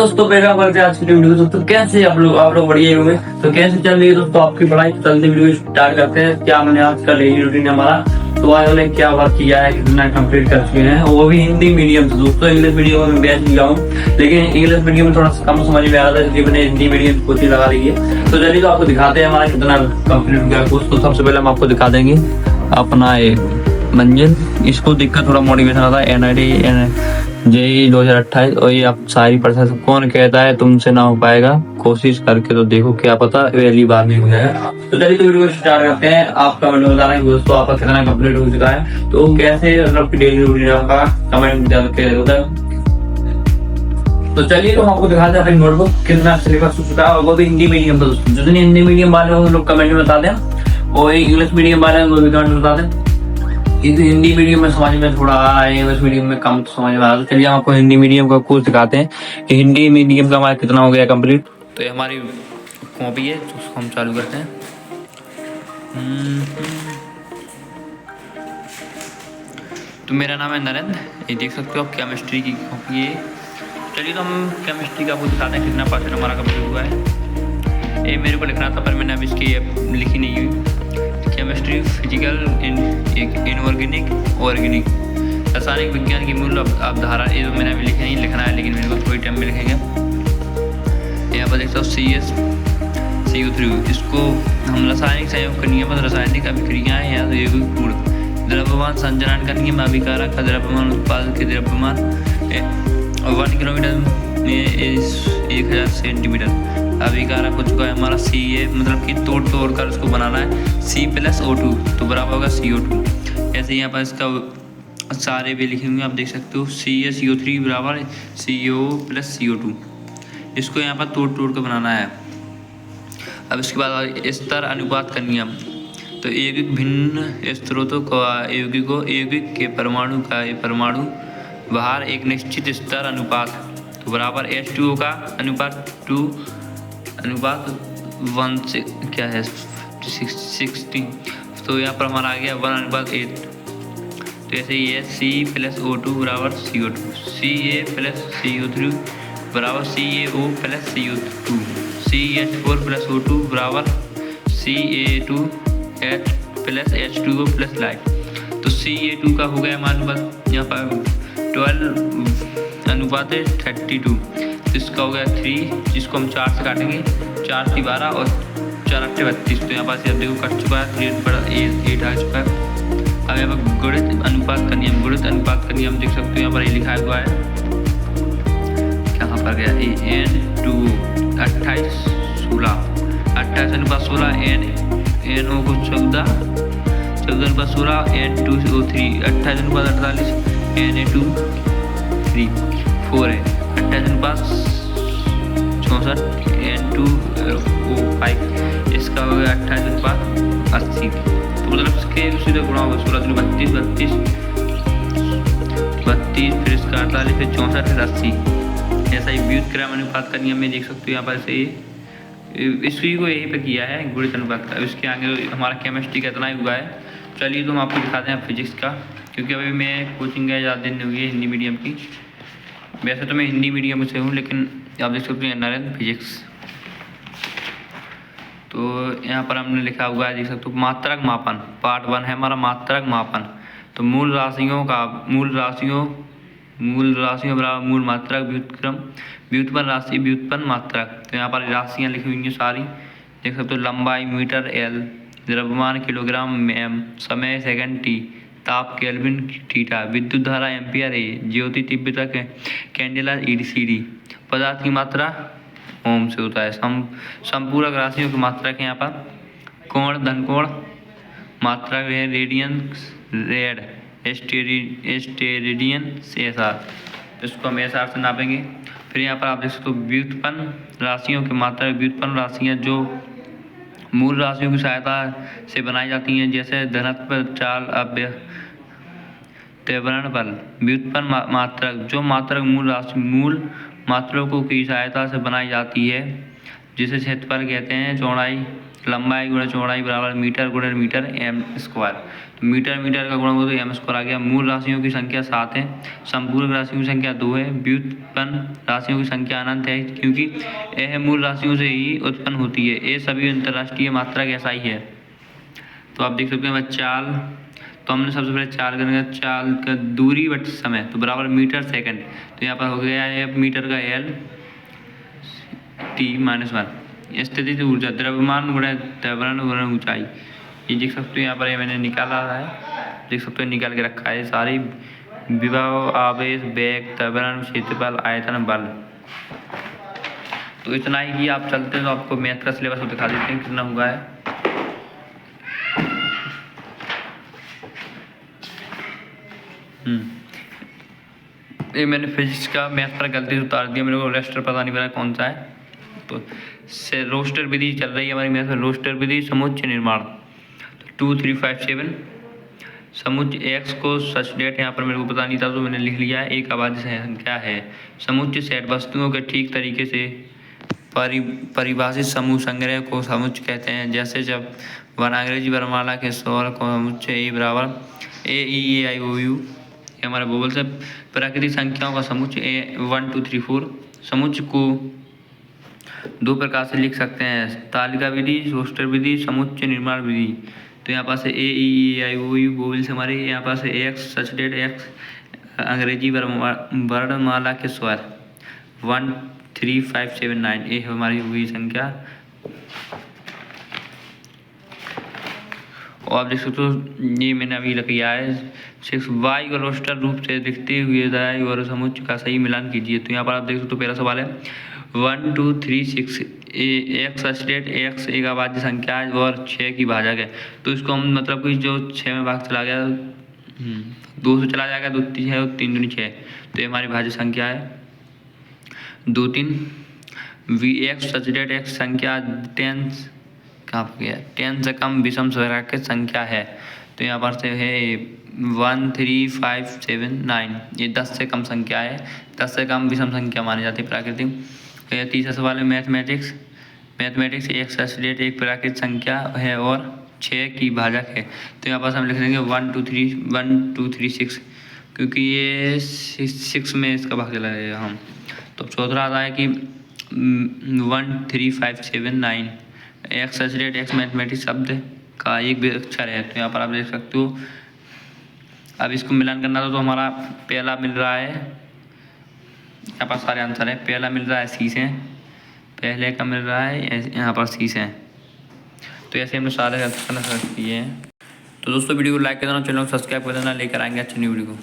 दोस्तों, वेलकम करते हैं आज की वीडियो। दोस्तों कैसे आप लोग बढ़िया होंगे। तो कैसे चल रही है दोस्तों आपकी पढ़ाई। चलते वीडियो स्टार्ट करते हैं। क्या मैंने आज का डेली रूटीन हमारा, तो आज हमने क्या वर्क किया है, कितना कंप्लीट कर चुके हैं, वो भी हिंदी मीडियम से। दोस्तों इंग्लिश मीडियम में बैच लिया हूँ, लेकिन इंग्लिश मीडियम में थोड़ा कम समझ में आ रहा था, इसलिए मैंने हिंदी मीडियम कोचिंग लगा ली है। तो चलिए तो आपको दिखाते हैं हमारा कितना कंप्लीट हो गया कोर्स। तो सबसे पहले हम आपको दिखा देंगे अपना मंजिल। इसको दिक्कत थोड़ा मोटिवेशन आता है। NID JEE 2028 और ये आप सारी पढ़ा। कौन कहता है तुमसे ना हो पाएगा, कोशिश करके तो देखो, क्या पता पहली बार में हो जाएगा। तो चलिए तो वीडियो स्टार्ट करते हैं। आपका वीडियो बता रहे हैं दोस्तों आपका कितना कंप्लीट हो चुका है, तो कैसे मतलब डेली रूटीन आपका कमेंट करके होता है। तो चलिए तो हम आपको दिखाते हैं अपनी नोटबुक कितना सिलेबस हो चुका है, और वो भी हिंदी मीडियम पर। दोस्तों जितने हिंदी मीडियम वाले हो लोग कमेंट में बता दें, और इंग्लिश मीडियम वाले हैं वो भी कमेंट में बता दें। हिंदी मीडियम में समझ में थोड़ा आया, इंग्लिश मीडियम में कम समझ में आ रहा है। चलिए हम आपको हिंदी मीडियम का कोर्स दिखाते हैं कि हिंदी मीडियम का हमारा कितना हो गया कंप्लीट। तो ये हमारी कॉपी है, तो उसको हम चालू करते हैं। तो मेरा नाम है नरेंद्र, ये देख सकते हो आप केमिस्ट्री की कॉपी है। चलिए तो हम केमिस्ट्री का आपको दिखाते हैं कितना परसेंट हमारा कंप्लीट हुआ है। ये मेरे को लिखना था, पर मैंने अभी इसकी लिखी नहीं हुई। केमिस्ट्री, फिजिकल, इनऑर्गेनिक, ऑर्गेनिक, रासायनिक विज्ञान की मूल अवधारणा, ये तो मैंने अभी लिखना है, लेकिन मेरे को थोड़ी टाइम में लिखेंगे। यहाँ पर देखते हो CH3, इसको हम रासायनिक संयोग का नियम, रासायनिक अभिक्रियाएं या यौगिक द्रव्यमान संचरण का नियम, अभिकारक का द्रव्यमान, उत्पाद के द्रव्यमान 1 किलोमीटर में 1000 सेंटीमीटर। अभिकारक हो चुका है हमारा CA, मतलब कि तोड़ कर उसको बनाना है। C+O2 तो बराबर होगा CO2। ऐसे यहाँ पर इसका सारे भी लिखे हुए आप देख सकते हो। CaCO3 बराबर CO+CO2। इसको यहाँ पर तोड़ कर बनाना है। अब इसके बाद स्तर अनुपात का नियम। तो यौगिक भिन्न स्रोतों को यौगिक के परमाणु का परमाणु बाहर एक निश्चित स्तर अनुपात, तो बराबर H2O का अनुपात 1 से क्या है 16। तो यहाँ पर हमारा आ गया 1:8। तो ऐसे ही है C+O2 बराबर CO2, CaCO3 बराबर CaO+CO2, CH4+O2 बराबर Ca2H+H2O+ लाइट। तो Ca2 का हो गया हमारे पास यहाँ पर 12:32। तो इसका हो गया 3, जिसको हम 4 से काटेंगे। 4 × 12 और 4 × 32। तो यहाँ पास देखो कट चुका है, 3 आ चुका है। अब यहाँ पर गुणित अनुपात का नियम देख सकते हो। यहाँ पर ये लिखा हुआ है, कहाँ पर गया N2 28 16 NO को 14 16 N2O3 28:48 Na2 3 4 है 28:64 N2O5। इसका हो गया 28:80। तो मतलब इसके सीधे गुणा होगा 16 32 फिर इसका 48 फिर 64 फिर 80। ऐसा ही व्युत्क्रम अनुपात का नियम में देख सकते हो। यहाँ पर से इसी को यहीं पे किया है गुणित अनुपात का। इसके आगे हमारा केमिस्ट्री का इतना ही हुआ है। चलिए तो हम आपको दिखाते हैं फिजिक्स का, क्योंकि अभी मैं कोचिंग गया ज़्यादा दिन नहीं हुई है हिंदी मीडियम की। वैसे तो मैं हिंदी मीडियम से हूँ, लेकिन आप देख सकते हैं नरेंद्र फिजिक्स। तो यहाँ पर हमने लिखा हुआ है देख सकते हो, मात्रक मापन पार्ट 1 है हमारा, मात्रक मापन। तो मूल राशियों बराबर मूल मात्रक, व्युत्पन्न राशि, व्युत्पन्न मात्रक। तो यहाँ पर राशियाँ लिखी हुई हैं सारी देख सकते हो। लंबाई मीटर L, द्रव्यमान किलोग्राम m, समय सेकंड T, ताप केल्विन थीटा, विद्युत धारा एम्पियर A, ज्योति तीव्रता कैंडेला ED/CD, पदार्थ की मात्रा ओम से होता है। संपूरक राशियों की मात्रक है यहाँ पर। कोण धनकोण मात्रक है रेडियंस रेड, स्टेरेडियन SR। इसको हम SR से नापेंगे। फिर यहाँ पर आप देख सकते हो व्युत्पन्न राशियों की मात्रा। व्युत्पन्न राशियाँ जो मूल राशियों की सहायता से बनाई जाती हैं, जैसे धनत्व, चाल, अव्यय, त्वरण बल। व्युत्पन्न मात्रक जो मात्रक मूल मात्रकों की सहायता से बनाई जाती है, जिसे क्षेत्रफल कहते हैं। चौड़ाई, लंबाई गुणा चौड़ाई बराबर मीटर गुणा मीटर एम स्क्वायर। तो मीटर मीटर का गुणा हो तो एम स्क्वायर आ गया। मूल राशियों की संख्या 7 है, संपूर्ण राशियों की संख्या 2 है, व्युत्पन्न राशियों की संख्या अनंत है, क्योंकि यह मूल राशियों से ही उत्पन्न होती है। ये सभी अंतर्राष्ट्रीय मात्रक ऐसा ही है। तो आप देख सकते हैं चाल, तो हमने सबसे पहले चाल करेंगे, चाल का दूरी बट समय तो बराबर मीटर सेकंड। तो यहाँ पर हो गया है मीटर का एल t-1। स्थिति से ऊर्जा, द्रव्यमान गुणा त्वरण गुणा ऊंचाई। ये देख सकते हो यहाँ पर ये मैंने निकाला है, देख सकते हो निकाल के रखा है सारी। विभव, आवेश, वेग, त्वरण, क्षेत्रफल, आयतन, बल। तो इतना ही कि आप चलते हैं तो आपको मैथ का सिलेबस दिखा देते हैं कितना हुआ है। ये मैंने फिजिक्स का मैथ पर गलती से उतार दिया, मेरे को रेस्टर पता नहीं पड़ा कौन सा है। तो से रोस्टर विधि चल रही है हमारी मैथ में। रोस्टर विधि, समुच्चय निर्माण। तो 2 3 5 7 समुच्चय एक्स को सच डेट, यहाँ पर मेरे को पता नहीं था तो मैंने लिख लिया है। एक अभाज्य संख्या है। समुच्चय सेट, वस्तुओं के ठीक तरीके से परिभाषित समूह संग्रह को समुच्चय कहते हैं। जैसे जब अंग्रेजी वर्णमाला के स्वर को समुच्चय ए बराबर AEAIOU, ये हमारे भूगोल से प्राकृतिक संख्याओं का समुच्चय 1 2 3 4। समुच्चय को 2 प्रकार से लिख सकते हैं, तालिका विधि, रोस्टर विधि, समुच्चय निर्माण विधि। तो यहाँ पास AEAIOU भूगोल से हमारे यहाँ पास एक्स सच डेट, एक्स अंग्रेजी वर्णमाला के स्वर 1 3 5 7 9, ये हमारी हुई संख्या। और आप देख सकते हो ये मैंने अभी लिखा है 6 वाई और रोस्टर रूप से दिखते हुए दाई और समुच्चय का सही मिलान कीजिए। तो यहाँ पर आप देख सकते हो पहला सवाल है 1 2 3 6 एक्स स्टेट, एक्स एक अभाज्य संख्या है और 6 की भाजक है। तो इसको हम मतलब कि जो 6 में भाग चला गया 2 से चला जाएगा, 2 3 है और 3 दूनी 6, तो ये हमारी भाज्य संख्या है 2 3। We x such that, x संख्या 10 कहाँ पर गया, 10 से कम विषम संख्या संख्या है। तो यहाँ पर से है 1 3 5 7 9, ये 10 से कम संख्या है, 10 से कम विषम संख्या मानी जाती है प्राकृतिक। तो ये तीसरा सवाल है मैथमेटिक्स। एक्स एस्टेट एक प्राकृतिक संख्या है और 6 की भाजक है। तो यहाँ पर हम लिख देंगे 1 2 3 6, क्योंकि ये 6 में इसका भाग चला जाएगा हम। तो चौथा आता है कि 1 3 5 7 9 एक्स एस्टेट, एक्स मैथमेटिक्स शब्द का एक भी अक्षर है। तो यहाँ पर आप देख सकते हो। अब इसको मिलान करना था तो हमारा पहला मिल रहा है, यहाँ पर सारे आंसर है। पहला मिल रहा है सी से, पहले का मिल रहा है यहाँ पर सी से। तो ऐसे हमने सारे आंसर किए हैं। तो दोस्तों वीडियो को लाइक कर देना, चैनल को सब्सक्राइब कर देना, लेकर आएंगे अच्छी न्यू वीडियो को।